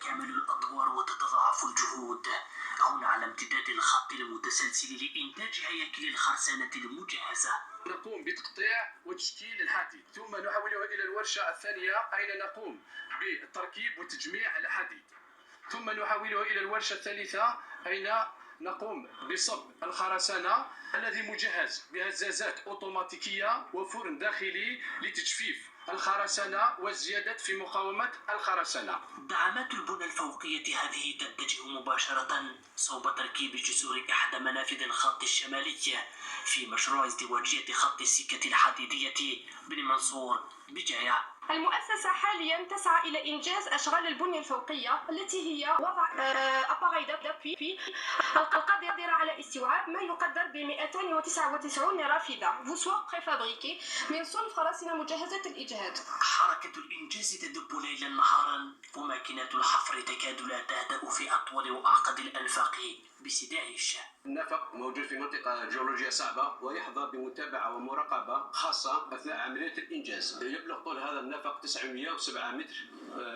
تتكامل الأدوار وتتضاعف الجهود. هنا على امتداد الخط المتسلسل لإنتاج هياكل الخرسانة المجهزة. نقوم بتقطيع وتشكيل الحديد، ثم نحوله إلى الورشة الثانية أين نقوم بالتركيب وتجميع الحديد، ثم نحوله إلى الورشة الثالثة أين نقوم بصب الخرسانة الذي مجهز بهزازات أوتوماتيكية وفرن داخلي لتجفيف الخرسانة والزيادة في مقاومة الخرسانة. دعامات البنى الفوقية هذه تتجه مباشرة صوب تركيب جسور إحدى منافذ الخط الشمالي في مشروع ازدواجية خط السكة الحديدية بن منصور بجاية. المؤسسة حاليا تسعى إلى إنجاز أشغال البنية الفوقية التي هي وضع أباغي دابي القادرة على استيعاب ما يقدر ب 299 رافدة فوسوا بريفابريكي من صنف خراسانة مجهزة الإجهاد. حركة الإنجاز تدب ليلا نهارا، وماكينات الحفر تكاد لا تهدأ في أطول وأعقد الأنفاق بسداعش. النفق موجود في منطقة جيولوجية صعبة ويحظى بمتابعة ومراقبة خاصة أثناء عملية الإنجاز. يبلغ طول هذا النفق 907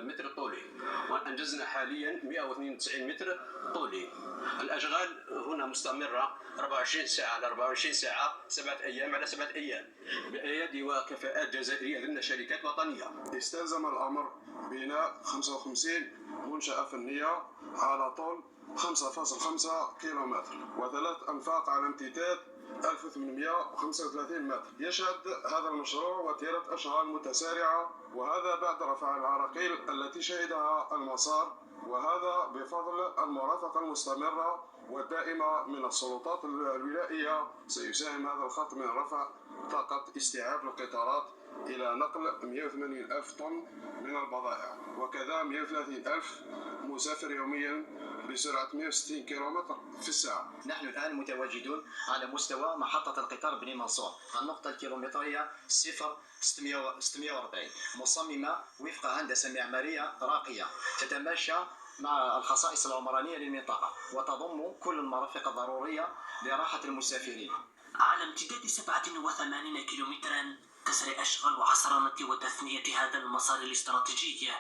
متر طولي، وأنجزنا حاليا 192 متر طولي. الأشغال هنا مستمرة 24 ساعة على 24 ساعة، 7 أيام على 7 أيام، بأيادي وكفاءات جزائرية ضمن شركات وطنية. استلزم الأمر بناء 55 منشأة فنية على طول 5.5 كيلومتر و3 أنفاق على امتداد 1835 متر. يشهد هذا المشروع وتيرة أشغال متسارعة، وهذا بعد رفع العراقيل التي شهدها المسار، وهذا بفضل المرافقة المستمرة والدائمة من السلطات الولائية. سيساهم هذا الخط من رفع طاقة استيعاب القطارات إلى نقل 180 ألف طن من البضائع، وكذا 130 ألف مسافر يوميا بسرعة 160 كيلومتر في الساعة. نحن الآن متواجدون على مستوى محطة القطار بن منصور، النقطة الكيلومترية 0640 مصممة وفق هندسة معمارية راقية تتماشى مع الخصائص العمرانية للمنطقة وتضم كل المرافق الضرورية لراحة المسافرين. على امتداد 87 كيلومترا تسري أشغال وعصرنة وتثنية هذا المسار الاستراتيجي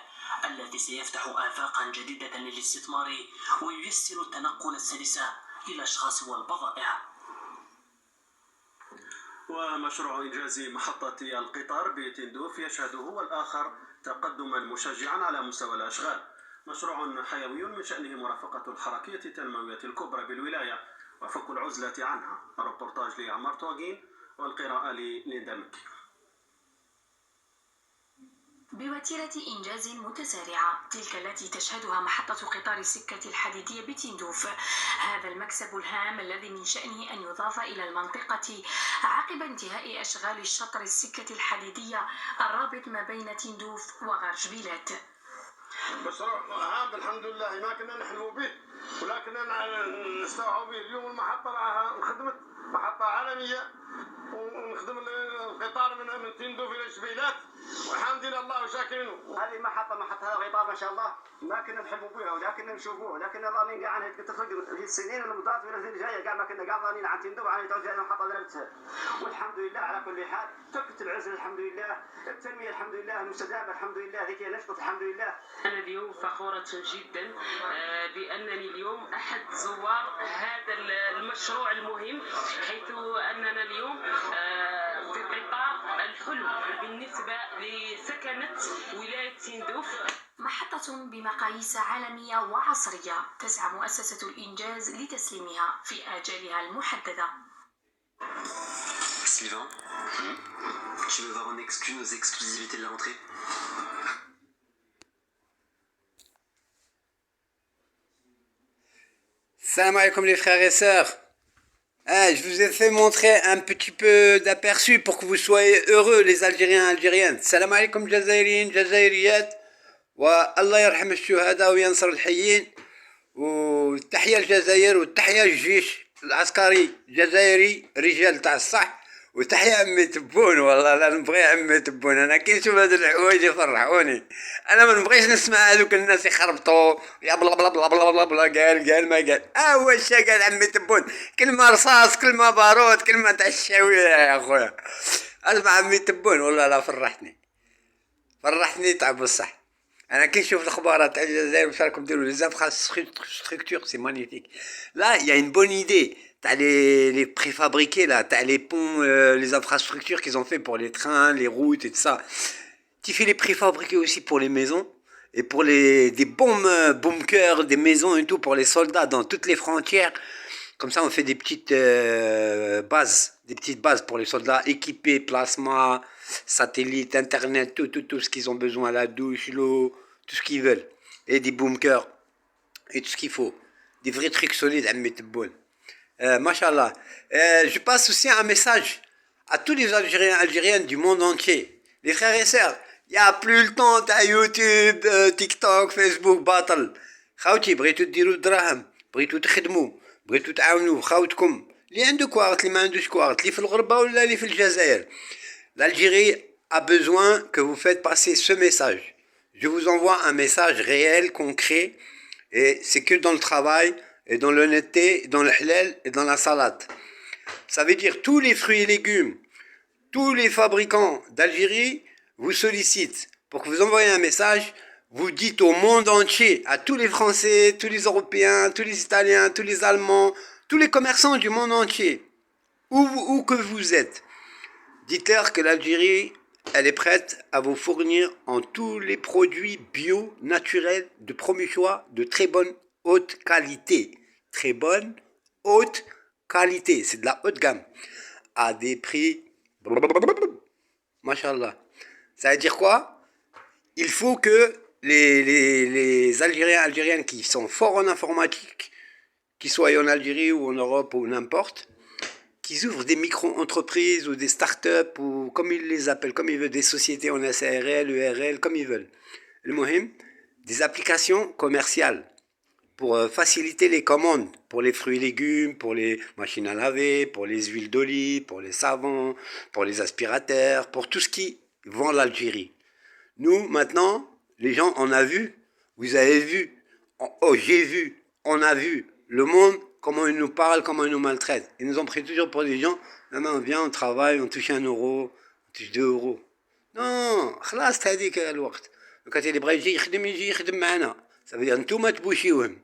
الذي سيفتح آفاقا جديدة للاستثمار وييسر التنقل السلس للأشخاص والبضائع. ومشروع إنجاز محطة القطار بتندوف يشهد هو الآخر تقدما مشجعا على مستوى الأشغال. مشروع حيوي من شأنه مرافقة الحركية التنموية الكبرى بالولاية وفك العزلة عنها. الربورتاج لعمار توغين والقراءة لليندا مكي. بوتيرة إنجاز متسارعة تلك التي تشهدها محطة قطار السكة الحديدية بتندوف، هذا المكسب الهام الذي من شأنه أن يضاف إلى المنطقة عقب انتهاء أشغال الشطر السكة الحديدية الرابط ما بين تندوف وغرجبيلات. مشروع عام الحمد لله ما كنا نحلموا به ولكن نستوعب به. اليوم المحطة راها خدمت محطة عالمية ونخدم القطار من تندوف إلى جبيلات والحمد لله الله شاكرين. هذه محطة القطار ما شاء الله ما كنا نحلموا بها ولكن نشوفوه، لكن ظانين قاعد تفرق في السنين المضات والسنين الجايه قاعد ما كنا قاعد ظانين عن تندوف عن توجه المحطة نفسها. والحمد لله على كل حال فكت العزل الحمد لله، التنمية الحمد لله، المستدامة الحمد لله، ذيك نشكر الحمد لله. أنا اليوم فخورة جدا بأنني اليوم أحد زوار هذا المشروع المهم، حيث أننا اليوم في قطار الحلم بالنسبة لسكنة ولاية تندوف. محطة بمقاييس عالمية وعصرية تسعى مؤسسة الإنجاز لتسليمها في آجالها المحددة. Sylvain, tu veux voir en exclu nos exclusivités de la rentrée? Salam alaikum les frères et sœurs. Je vous ai fait montrer un petit peu d'aperçu pour que vous soyez heureux les Algériens et Algériennes. Salam alaikum Jazairiyin, Jazairiyat. والله يرحم الشهداء وينصر الحيين. والتحية الجزائر والتحية الجيش العسكري الجزائري رجال تاع الصح. وتحية عمي تبون، والله لا نبغي عمي تبون. انا كي نشوف هاد الحوايج يفرحوني. انا ما نبغيش نسمع هذوك الناس يخربطوا يا بلا بلا بلا بلا بلا قال ما قال. هو الشا قال عمي تبون، كلمة رصاص كلمة بارود كلمة تاع الشاوية يا اخويا. اسمع عمي تبون والله لا فرحتني تعب الصح. انا كي نشوف الاخبار تاع الجزائر واش راكم ديروا لي انفراستركتور سي مانيفيك. Là, il y a une bonne idée. T'as les préfabriqués là, t'as les ponts, les infrastructures qu'ils ont fait pour les trains, les routes et tout ça. Tu fais les préfabriqués aussi pour les maisons et pour des bombes, bunkers, des maisons et tout pour les soldats dans toutes les frontières. Comme ça, on fait des petites bases pour les soldats équipés, plasma, satellite, internet, tout ce qu'ils ont besoin, la douche, l'eau, tout ce qu'ils veulent. Et des bunkers et tout ce qu'il faut. Des vrais trucs solides à mettre bon. Machallah. Je passe aussi un message à tous les Algériens du monde entier. Les frères et sœurs, il n'y a plus le temps à YouTube, TikTok, Facebook, battle. خاوتي بغيتو ديروا الدراهم بغيتو تخدموا بغيتو تعاونوا خاوتكم اللي عنده كوارت اللي ما عندوش كوارت اللي في الغربه ولا اللي في الجزائر. L'Algérie a besoin que vous faites passer ce message. Je vous envoie un message réel, concret, et c'est que dans le travail, et dans l'honnêteté, dans le halal et dans la salade. Ça veut dire tous les fruits et légumes, tous les fabricants d'Algérie vous sollicitent pour que vous envoyiez un message. Vous dites au monde entier, à tous les Français, tous les Européens, tous les Italiens, tous les Allemands, tous les commerçants du monde entier, où que vous êtes, dites-leur que l'Algérie, elle est prête à vous fournir en tous les produits bio, naturels, de premier choix, de très bonne haute qualité. Très bonne haute qualité. C'est de la haute gamme. À des prix... Machallah. Ça veut dire quoi? Il faut que les Algériens, Algériennes qui sont forts en informatique, qu'ils soient en Algérie ou en Europe ou n'importe, qu'ils ouvrent des micro-entreprises ou des start-up ou comme ils les appellent, comme ils veulent, des sociétés en SARL, ERL, comme ils veulent. Le mohim, des applications commerciales pour faciliter les commandes pour les fruits et légumes, pour les machines à laver, pour les huiles d'olive, pour les savons, pour les aspirateurs, pour tout ce qui vend l'Algérie. Nous, maintenant, les gens, on a vu, vous avez vu, j'ai vu, on a vu, le monde, comment ils nous parlent, comment ils nous maltraitent. Ils nous ont pris toujours pour des gens, non, on vient, on travaille, on touche 1 euro, on touche 2 euros. Non, خلاص هذيك الوقت. Quand il est يجي يخدم معنا. Ça veut dire, نتوما تبوشيوهم.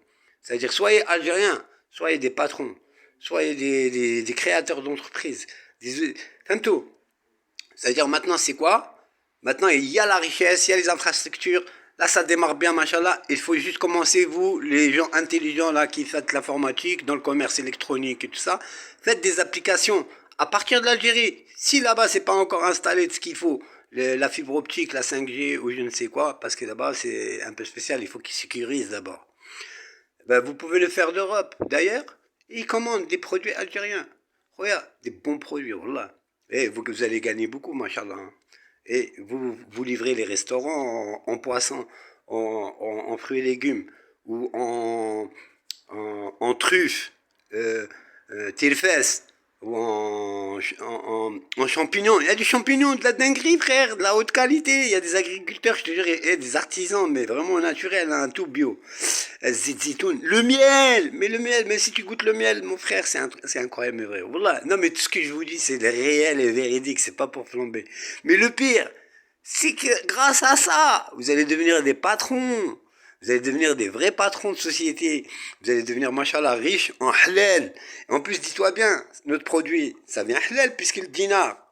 Ça veut dire, soyez algériens, soyez des patrons, soyez des créateurs d'entreprises. Tout. Ça veut dire, maintenant, c'est quoi? Maintenant, il y a la richesse, il y a les infrastructures. Là, ça démarre bien, machallah. Il faut juste commencer, vous, les gens intelligents là qui faites l'informatique, dans le commerce électronique et tout ça. Faites des applications à partir de l'Algérie. Si là-bas, c'est pas encore installé de ce qu'il faut, la fibre optique, la 5G ou je ne sais quoi, parce que là-bas, c'est un peu spécial. Il faut qu'ils sécurisent d'abord. Ben, vous pouvez le faire d'Europe. D'ailleurs, ils commandent des produits algériens. Regarde, des bons produits, voilà. Et vous allez gagner beaucoup, machallah. Et vous livrez les restaurants en poisson, en fruits et légumes, ou en truffes, tirfès, ou en champignons. Il y a du champignon, de la dinguerie, frère, de la haute qualité. Il y a des agriculteurs, je te jure, et des artisans, mais vraiment naturels, hein, tout bio. Zitoun. Le miel, mais si tu goûtes le miel, mon frère, c'est incroyable, mais vrai. Voilà. Non, mais tout ce que je vous dis, c'est réel et véridique, c'est pas pour flamber. Mais le pire, c'est que grâce à ça, vous allez devenir des patrons. Vous allez devenir des vrais patrons de société. Vous allez devenir, machallah, riches en halal. En plus, dis-toi bien, notre produit, ça vient halal, puisque le dinar,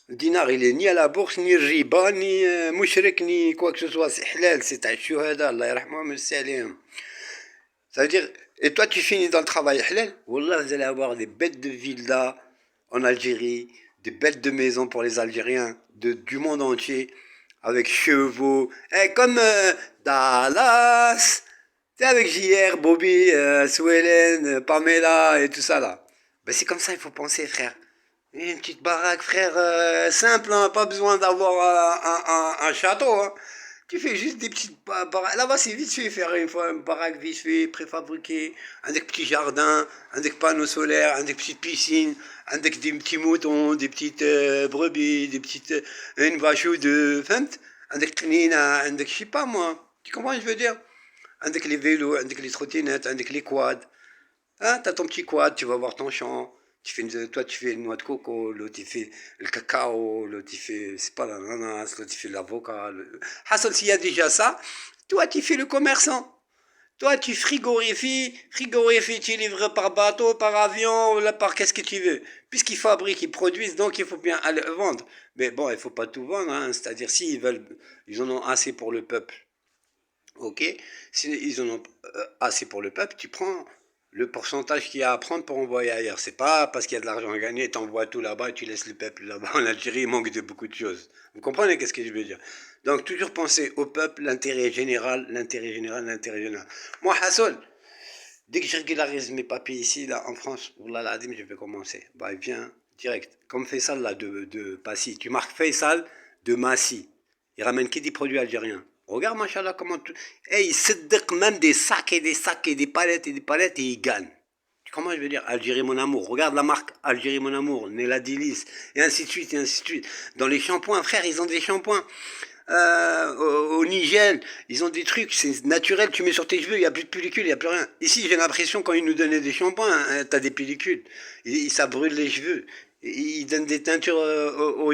il est ni à la bourse, ni riba, ni mouchrik, ni quoi que ce soit. C'est halal, c'est un shuhada, Allah yarhamou, merci alayhim. Ça veut dire, et toi tu finis dans le travail halal, wallah, vous allez avoir des bêtes de villas en Algérie, des bêtes de maisons pour les Algériens du monde entier, avec chevaux, et comme Dallas, tu sais, avec JR, Bobby, Swellen, Pamela et tout ça là. Ben c'est comme ça il faut penser, frère. Une petite baraque, frère, simple, hein, pas besoin d'avoir un château, hein. Tu fais juste des petites baraques. Là-bas, c'est vite fait faire une baraque vite fait, préfabriquée, avec petits jardins, avec panneaux solaires, avec petites piscines, avec des petits moutons, des petites brebis, des petites. Une vache ou deux, avec je sais pas moi. Tu comprends ce que je veux dire? Avec les vélos, avec les trottinettes, avec les quads. Hein, t'as ton petit quad, tu vas voir ton champ. Toi, tu fais une noix de coco, l'autre, il fait le cacao, l'autre, il fait, c'est pas l'ananas, l'autre, il fait l'avocat. Hassel, s'il y a déjà ça, Toi, tu fais le commerçant. Toi, tu frigorifies, tu livres par bateau, par avion, là, par qu'est-ce que tu veux. Puisqu'ils fabriquent, ils produisent, donc il faut bien aller vendre. Mais bon, il faut pas tout vendre, hein. C'est-à-dire, s'ils veulent, ils en ont assez pour le peuple. Ok? Si ils en ont assez pour le peuple, tu prends le pourcentage qu'il y a à prendre pour envoyer ailleurs. C'est pas parce qu'il y a de l'argent à gagner, tu envoies tout là-bas et tu laisses le peuple là-bas. En Algérie, il manque de beaucoup de choses. Vous comprenez qu'est-ce que je veux dire? Donc, toujours penser au peuple, l'intérêt général, l'intérêt général, l'intérêt général. Moi, Hassan, dès que je régularise mes papiers ici, là, en France, Wallah l'Adim, je vais commencer. Bah, il vient direct. Comme Faisal, là, de Passy. Tu marques Faisal de Massy. Il ramène que des produits algériens. Regarde, machallah, comment tout... il s'édèque même des sacs et des palettes et il gagne. Comment je veux dire? Algérie mon amour. Regarde la marque Algérie mon amour, Nella Dilis, et ainsi de suite, et ainsi de suite. Dans les shampoings, frère, ils ont des shampoings. Au Niger, ils ont des trucs, c'est naturel, tu mets sur tes cheveux, il n'y a plus de pellicule, il n'y a plus rien. Ici, j'ai l'impression, quand ils nous donnaient des shampoings, t'as des pellicules. Ça brûle les cheveux. Ils donnent des teintures aux